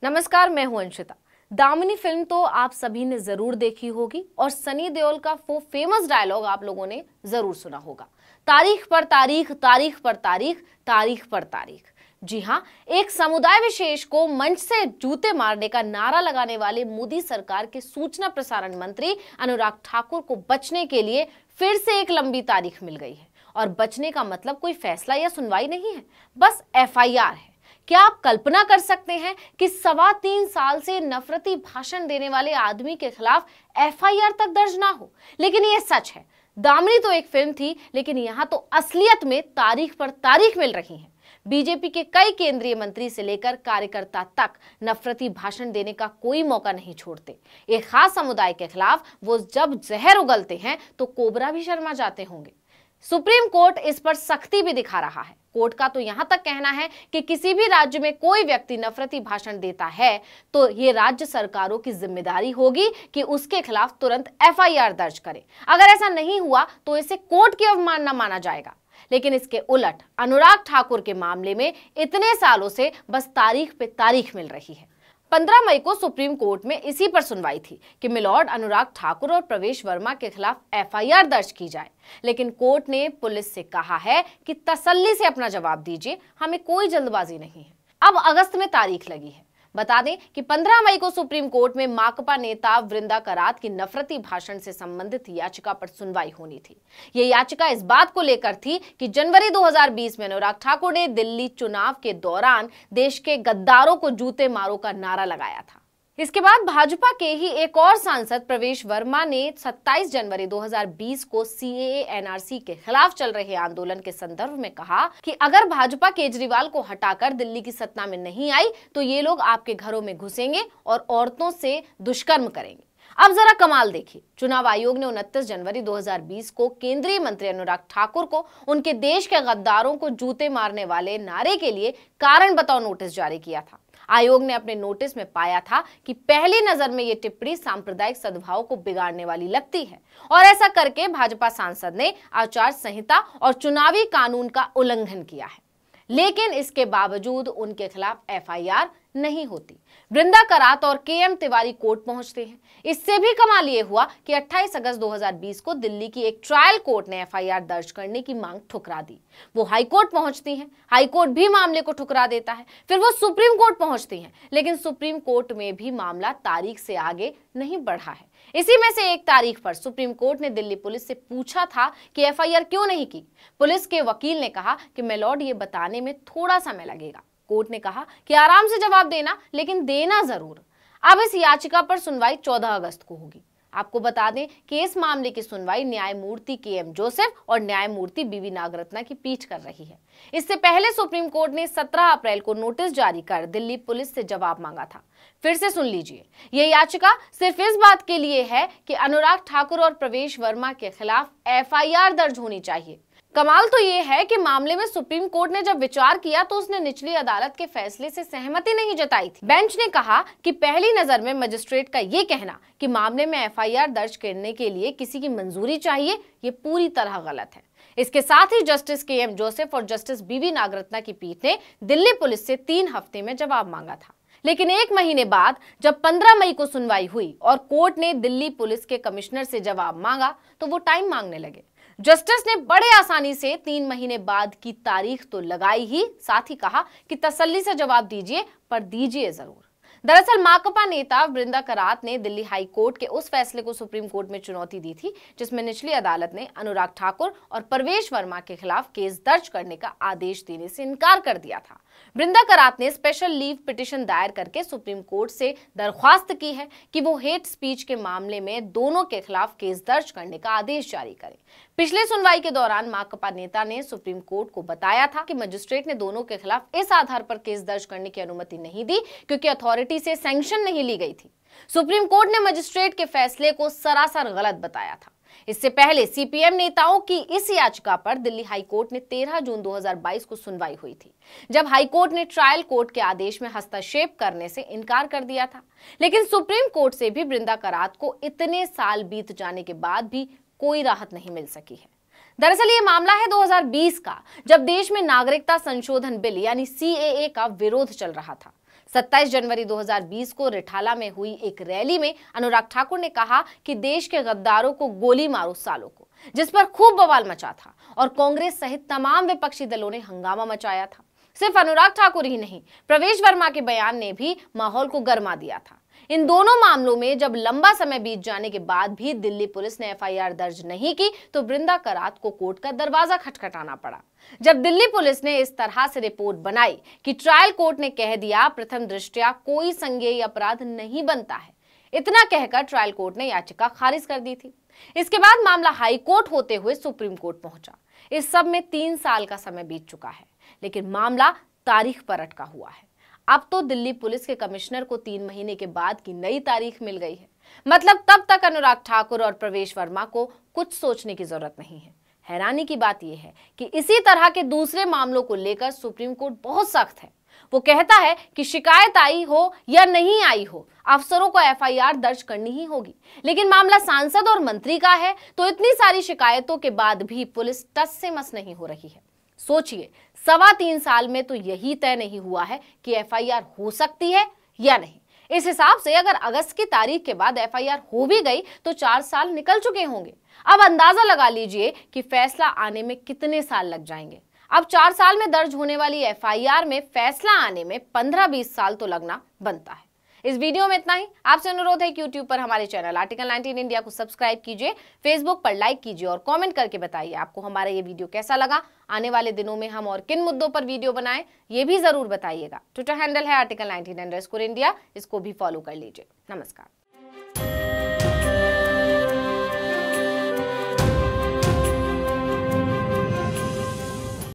नमस्कार, मैं हूं अंशिता। दामिनी फिल्म तो आप सभी ने जरूर देखी होगी और सनी देओल का वो फेमस डायलॉग आप लोगों ने जरूर सुना होगा, तारीख पर तारीख, तारीख पर तारीख, तारीख पर तारीख। जी हां, एक समुदाय विशेष को मंच से जूते मारने का नारा लगाने वाले मोदी सरकार के सूचना प्रसारण मंत्री अनुराग ठाकुर को बचने के लिए फिर से एक लंबी तारीख मिल गई है। और बचने का मतलब कोई फैसला या सुनवाई नहीं है, बस एफआईआर है। क्या आप कल्पना कर सकते हैं कि 3.25 साल से नफरती भाषण देने वाले आदमी के खिलाफ एफआईआर तक दर्ज ना हो? लेकिन ये सच है। दामिनी तो एक फिल्म थी, लेकिन यहां तो असलियत में तारीख पर तारीख मिल रही है। बीजेपी के कई केंद्रीय मंत्री से लेकर कार्यकर्ता तक नफरती भाषण देने का कोई मौका नहीं छोड़ते। एक खास समुदाय के खिलाफ वो जब जहर उगलते हैं तो कोबरा भी शर्मा जाते होंगे। सुप्रीम कोर्ट इस पर सख्ती भी दिखा रहा है। कोर्ट का तो यहां तक कहना है कि किसी भी राज्य में कोई व्यक्ति नफरती भाषण देता है तो ये राज्य सरकारों की जिम्मेदारी होगी कि उसके खिलाफ तुरंत एफआईआर दर्ज करे। अगर ऐसा नहीं हुआ तो इसे कोर्ट की अवमानना माना जाएगा। लेकिन इसके उलट अनुराग ठाकुर के मामले में इतने सालों से बस तारीख पे तारीख मिल रही है। 15 मई को सुप्रीम कोर्ट में इसी पर सुनवाई थी कि मिलॉर्ड अनुराग ठाकुर और प्रवेश वर्मा के खिलाफ एफआईआर दर्ज की जाए। लेकिन कोर्ट ने पुलिस से कहा है कि तसल्ली से अपना जवाब दीजिए, हमें कोई जल्दबाजी नहीं है। अब अगस्त में तारीख लगी है। बता दें कि 15 मई को सुप्रीम कोर्ट में माकपा नेता वृंदा करात की नफरती भाषण से संबंधित याचिका पर सुनवाई होनी थी। ये याचिका इस बात को लेकर थी कि जनवरी 2020 में अनुराग ठाकुर ने दिल्ली चुनाव के दौरान देश के गद्दारों को जूते मारो का नारा लगाया था। इसके बाद भाजपा के ही एक और सांसद प्रवेश वर्मा ने 27 जनवरी 2020 को सीएए एनआरसी के खिलाफ चल रहे आंदोलन के संदर्भ में कहा कि अगर भाजपा केजरीवाल को हटाकर दिल्ली की सत्ता में नहीं आई तो ये लोग आपके घरों में घुसेंगे और औरतों से दुष्कर्म करेंगे। अब जरा कमाल देखिए, चुनाव आयोग ने 29 जनवरी 2020 को केंद्रीय मंत्री अनुराग ठाकुर को उनके देश के गद्दारों को जूते मारने वाले नारे के लिए कारण बताओ नोटिस जारी किया था। आयोग ने अपने नोटिस में पाया था कि पहली नजर में यह टिप्पणी सांप्रदायिक सद्भाव को बिगाड़ने वाली लगती है और ऐसा करके भाजपा सांसद ने आचार संहिता और चुनावी कानून का उल्लंघन किया है। लेकिन इसके बावजूद उनके खिलाफ एफआईआर नहीं होती। वृंदा करात और केएम तिवारी कोर्ट पहुंचते हैं। इससे भी कमाल ये हुआ कि 28 अगस्त 2020 को दिल्ली की एक ट्रायल कोर्ट ने एफआईआर दर्ज करने की मांग ठुकरा दी। वो हाई कोर्ट पहुंचती हैं, हाई कोर्ट भी मामले को ठुकरा देता है। फिर वो सुप्रीम कोर्ट पहुंचती हैं, लेकिन सुप्रीम कोर्ट में भी मामला तारीख से आगे नहीं बढ़ा है। इसी में से एक तारीख पर सुप्रीम कोर्ट ने दिल्ली पुलिस से पूछा था कि एफआईआर क्यों नहीं की। पुलिस के वकील ने कहा कि मेलॉर्ड ये बताने में थोड़ा समय लगेगा। कोर्ट ने कहा कि आराम से जवाब देना, लेकिन देना जरूर। अब इस याचिका पर सुनवाई 14 अगस्त को होगी। आपको बता दें कि इस मामले की सुनवाई न्यायमूर्ति केएम जोसेफ और न्यायमूर्ति बीवी नागरत्ना की पीठ कर रही है। इससे पहले सुप्रीम कोर्ट ने 17 अप्रैल को नोटिस जारी कर दिल्ली पुलिस से जवाब मांगा था। फिर से सुन लीजिए, यह याचिका सिर्फ इस बात के लिए है कि अनुराग ठाकुर और प्रवेश वर्मा के खिलाफ एफआईआर दर्ज होनी चाहिए। कमाल तो यह है कि मामले में सुप्रीम कोर्ट ने जब विचार किया तो उसने निचली अदालत के फैसले से सहमति नहीं जताई थी। बेंच ने कहा कि पहली नजर में मजिस्ट्रेट का यह कहना कि मामले में एफआईआर दर्ज करने के लिए किसी की मंजूरी चाहिए, ये पूरी तरह गलत है। इसके साथ ही जस्टिस केएम जोसेफ और जस्टिस बीवी नागरत्ना की पीठ ने दिल्ली पुलिस से 3 हफ्ते में जवाब मांगा था। लेकिन 1 महीने बाद जब 15 मई को सुनवाई हुई और कोर्ट ने दिल्ली पुलिस के कमिश्नर से जवाब मांगा तो वो टाइम मांगने लगे। जस्टिस ने बड़े आसानी से 3 महीने बाद की तारीख तो लगाई ही, साथ ही कहा कि तसल्ली से जवाब दीजिए, पर दीजिए जरूर। दरअसल माकपा नेता वृंदा करात ने दिल्ली हाई कोर्ट के उस फैसले को सुप्रीम कोर्ट में चुनौती दी थी जिसमें निचली अदालत ने अनुराग ठाकुर और प्रवेश वर्मा के खिलाफ केस दर्ज करने का आदेश देने से इनकार कर दिया था। वृंदा करात ने स्पेशल लीव पिटीशन दायर करके सुप्रीम कोर्ट से दरख्वास्त की है कि वो हेट स्पीच के मामले में दोनों के खिलाफ केस दर्ज करने का आदेश जारी करे। पिछले सुनवाई के दौरान माकपा नेता ने सुप्रीम कोर्ट को बताया था कि मजिस्ट्रेट ने दोनों के खिलाफ इस आधार पर केस दर्ज करने की अनुमति नहीं दी क्योंकि अथॉरिटी से सैंक्शन नहीं ली गई थी। सुप्रीम कोर्ट ने मजिस्ट्रेट के फैसले को सरासर गलत बताया था। इससे पहले सीपीएम नेताओं की इस याचिका पर दिल्ली हाई कोर्ट ने 13 जून 2022 को सुनवाई हुई थी, जब हाई कोर्ट ने ट्रायल कोर्ट के आदेश में हस्तक्षेप करने से इनकार कर दिया था। लेकिन सुप्रीम कोर्ट से भी वृंदा करात को इतने साल बीत जाने के बाद भी कोई राहत नहीं मिल सकी है। दरअसल ये मामला है 2020 का, जब देश में नागरिकता संशोधन बिल यानी सीएए का विरोध चल रहा था। 27 जनवरी 2020 को रिठाला में हुई एक रैली में अनुराग ठाकुर ने कहा कि देश के गद्दारों को गोली मारो सालों को, जिस पर खूब बवाल मचा था और कांग्रेस सहित तमाम विपक्षी दलों ने हंगामा मचाया था। सिर्फ अनुराग ठाकुर ही नहीं, प्रवेश वर्मा के बयान ने भी माहौल को गर्मा दिया था। इन दोनों मामलों में जब लंबा समय बीत जाने के बाद भी दिल्ली पुलिस ने एफआईआर दर्ज नहीं की तो वृंदा करात को कोर्ट का दरवाजा खटखटाना पड़ा। जब दिल्ली पुलिस ने इस तरह से रिपोर्ट बनाई कि ट्रायल कोर्ट ने कह दिया प्रथम दृष्टया कोई संज्ञेय अपराध नहीं बनता है, इतना कहकर ट्रायल कोर्ट ने याचिका खारिज कर दी थी। इसके बाद मामला हाई कोर्ट होते हुए सुप्रीम कोर्ट पहुंचा। इस सब में 3 साल का समय बीत चुका है, लेकिन मामला तारीख पर अटका हुआ है। अब तो दिल्ली पुलिस के कमिश्नर को 3 महीने के बाद की नई तारीख मिल गई है। मतलब तब तक अनुराग ठाकुर और प्रवेश वर्मा को कुछ सोचने की जरूरत नहीं है। हैरानी की बात यह है कि इसी तरह के दूसरे मामलों को लेकर सुप्रीम कोर्ट बहुत सख्त है। वो कहता है कि शिकायत आई हो या नहीं आई हो, अफसरों को एफआईआर दर्ज करनी ही होगी। लेकिन मामला सांसद और मंत्री का है तो इतनी सारी शिकायतों के बाद भी पुलिस टस से मस नहीं हो रही है। सोचिए, 3.25 साल में तो यही तय नहीं हुआ है कि एफआईआर हो सकती है या नहीं। इस हिसाब से अगर अगस्त की तारीख के बाद एफआईआर हो भी गई तो 4 साल निकल चुके होंगे। अब अंदाजा लगा लीजिए कि फैसला आने में कितने साल लग जाएंगे। अब 4 साल में दर्ज होने वाली एफआईआर में फैसला आने में 15-20 साल तो लगना बनता है। इस वीडियो में इतना ही। आपसे अनुरोध है कि YouTube पर हमारे चैनल आर्टिकल 19 इंडिया को सब्सक्राइब कीजिए, फेसबुक पर लाइक कीजिए और कमेंट करके बताइए आपको हमारा ये वीडियो कैसा लगा। आने वाले दिनों में हम और किन मुद्दों पर वीडियो बनाएं ये भी जरूर बताइएगा। ट्विटर हैंडल है आर्टिकल 19 _ इंडिया, इसको भी फॉलो कर लीजिए। नमस्कार।